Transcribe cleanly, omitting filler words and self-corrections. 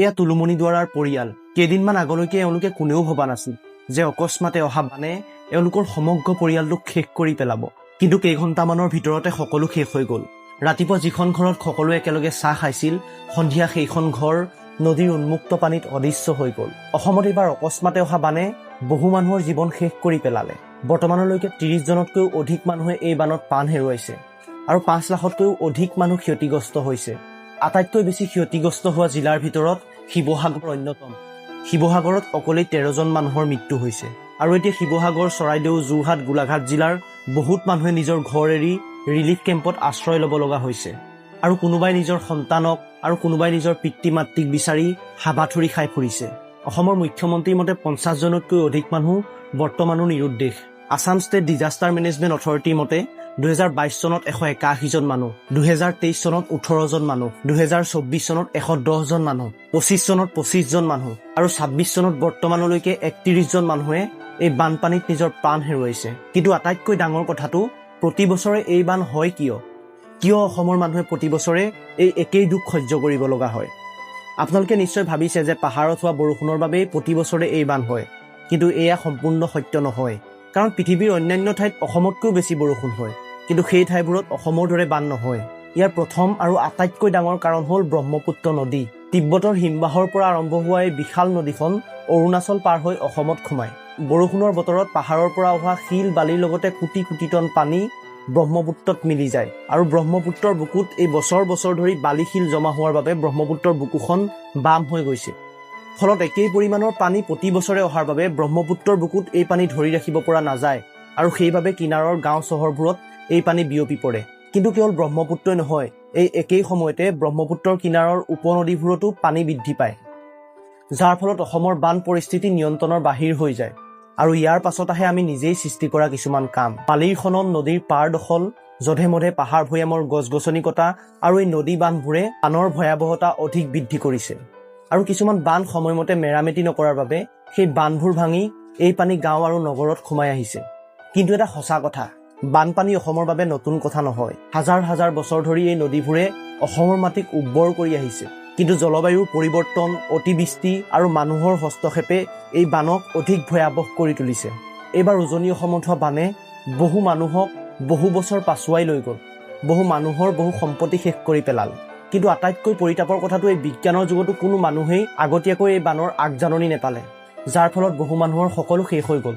এয়া তুলুমণি দুৱাৰাৰ পৰিয়াল। কেইদিনমান আগলৈকে এওঁলোকে কোনেও ভবা নাছিল যে অকস্মাতে অহা বানে এওঁলোকৰ সমগ্ৰ পৰিয়ালটোক শেষ কৰি পেলাব। কিন্তু কেইঘণ্টামানৰ ভিতৰতে সকলো শেষ হৈ গ'ল। ৰাতিপুৱা যিখন ঘৰত সকলোৱে একেলগে চাহ খাইছিল, সন্ধিয়া সেইখন ঘৰ নদীৰ উন্মুক্ত পানীত অদৃশ্য হৈ গ'ল। অসমত এইবাৰ অকস্মাতে অহা বানে বহু মানুহৰ জীৱন শেষ কৰি পেলালে। বৰ্তমানলৈকে 30জনতকৈও অধিক মানুহে এই বানত প্ৰাণ হেৰুৱাইছে আৰু 5 লাখতকৈও অধিক মানুহ ক্ষতিগ্ৰস্ত হৈছে। আটাইতকৈ বেছি ক্ষতিগ্ৰস্ত হোৱা জিলাৰ ভিতৰত শিৱসাগৰ অন্যতম। শিৱসাগৰত অকলেই 13জন মানুহৰ মৃত্যু হৈছে। আৰু এতিয়া শিৱসাগৰ, চৰাইদেউ, যোৰহাট, গোলাঘাট জিলাৰ বহুত মানুহে নিজৰ ঘৰ এৰি ৰিলিফ কেম্পত আশ্ৰয় ল'ব লগা হৈছে। আৰু কোনোবাই নিজৰ সন্তানক আৰু কোনোবাই নিজৰ পিতৃ মাতৃক বিচাৰি হাবাথুৰি খাই ফুৰিছে। অসমৰ মুখ্যমন্ত্ৰীৰ মতে 50জনতকৈ অধিক মানুহ বৰ্তমানো নিৰুদ্দেশ। আছাম ষ্টেট ডিজাষ্টাৰ মেনেজমেণ্ট অথৰিটিৰ মতে 2022 চনত 181জন মানুহ, 2023 চনত 18জন মানুহ, 2024 চনত 110জন মানুহ, 25 চনত 25জন মানুহ আৰু 26 চনত বৰ্তমানলৈকে 31জন মানুহে এই বানপানীত নিজৰ প্ৰাণ হেৰুৱাইছে। কিন্তু আটাইতকৈ ডাঙৰ কথাটো, প্ৰতি বছৰে এই বান হয় কিয়? কিয় অসমৰ মানুহে প্ৰতি বছৰে এই একেই দুখ সহ্য কৰিব লগা হয়? আপোনালোকে নিশ্চয় ভাবিছে যে পাহাৰত হোৱা বৰষুণৰ বাবেই প্ৰতি বছৰে এই বান হয়। কিন্তু এয়া সম্পূৰ্ণ সত্য নহয়। কাৰণ পৃথিৱীৰ অন্যান্য ঠাইত অসমতকৈও বেছি বৰষুণ হয়, কিন্তু সেই ঠাইবোৰত অসমৰ দৰে বান নহয়। ইয়াৰ প্ৰথম আৰু আটাইতকৈ ডাঙৰ কাৰণ হ'ল ব্ৰহ্মপুত্ৰ নদী। তিব্বতৰ হিমবাহৰ পৰা আৰম্ভ হোৱা এই বিশাল নদীখন অৰুণাচল পাৰ হৈ অসমত সোমায়। বৰষুণৰ বতৰত পাহাৰৰ পৰা অহা শিল বালিৰ লগতে কোটি কোটি টন পানী ব্ৰহ্মপুত্ৰত মিলি যায়। আৰু ব্ৰহ্মপুত্ৰৰ বুকুত এই বছৰ বছৰ ধৰি বালি শিল জমা হোৱাৰ বাবে ব্ৰহ্মপুত্ৰৰ বুকুখন বাম হৈ গৈছে। ফলত একেই পৰিমাণৰ পানী প্ৰতি বছৰে অহাৰ বাবে ব্ৰহ্মপুত্ৰৰ বুকুত এই পানী ধৰি ৰাখিব পৰা নাযায় আৰু সেইবাবে কিনাৰৰ গাঁও চহৰবোৰত এই পানী বিয়পি পৰে। কিন্তু কেৱল ব্ৰহ্মপুত্ৰই নহয়, এই একেই সময়তে ব্ৰহ্মপুত্ৰৰ কিনাৰৰ উপনদীবোৰতো পানী বৃদ্ধি পায়, যাৰ ফলত অসমৰ বান পৰিস্থিতি নিয়ন্ত্ৰণৰ বাহিৰ হৈ যায়। আৰু ইয়াৰ পাছত আহে আমি নিজেই সৃষ্টি কৰা কিছুমান কাম। বালিৰ খনন, নদীৰ পাৰ দখল, জধে মধে পাহাৰ ভৈয়ামৰ গছ গছনি কটা আৰু এই নদী বান্ধবোৰে বানৰ ভয়াৱহতা অধিক বৃদ্ধি কৰিছে। আৰু কিছুমান বান্ধ সময়মতে মেৰামতি নকৰাৰ বাবে সেই বান্ধবোৰ ভাঙি এই পানী গাঁও আৰু নগৰত সোমাই আহিছে। কিন্তু এটা সঁচা কথা, বানপানী অসমৰ বাবে নতুন কথা নহয়। হাজাৰ হাজাৰ বছৰ ধৰি এই নদীবোৰে অসমৰ মাটিক উৰ্বৰ কৰি আহিছে। কিন্তু জলবায়ুৰ পৰিৱৰ্তন, অতিবৃষ্টি আৰু মানুহৰ হস্তক্ষেপে এই বানক অধিক ভয়াৱহ কৰি তুলিছে। এইবাৰ উজনি অসমত হোৱা বানে বহু মানুহক বহু বছৰ পাছুৱাই লৈ গ'ল, বহু মানুহৰ বহু সম্পত্তি শেষ কৰি পেলাল। কিন্তু আটাইতকৈ পৰিতাপৰ কথাটো, এই বিজ্ঞানৰ যুগতো কোনো মানুহেই আগতীয়াকৈ এই বানৰ আগজাননী নেপালে, যাৰ ফলত বহু মানুহৰ সকলো শেষ হৈ গ'ল।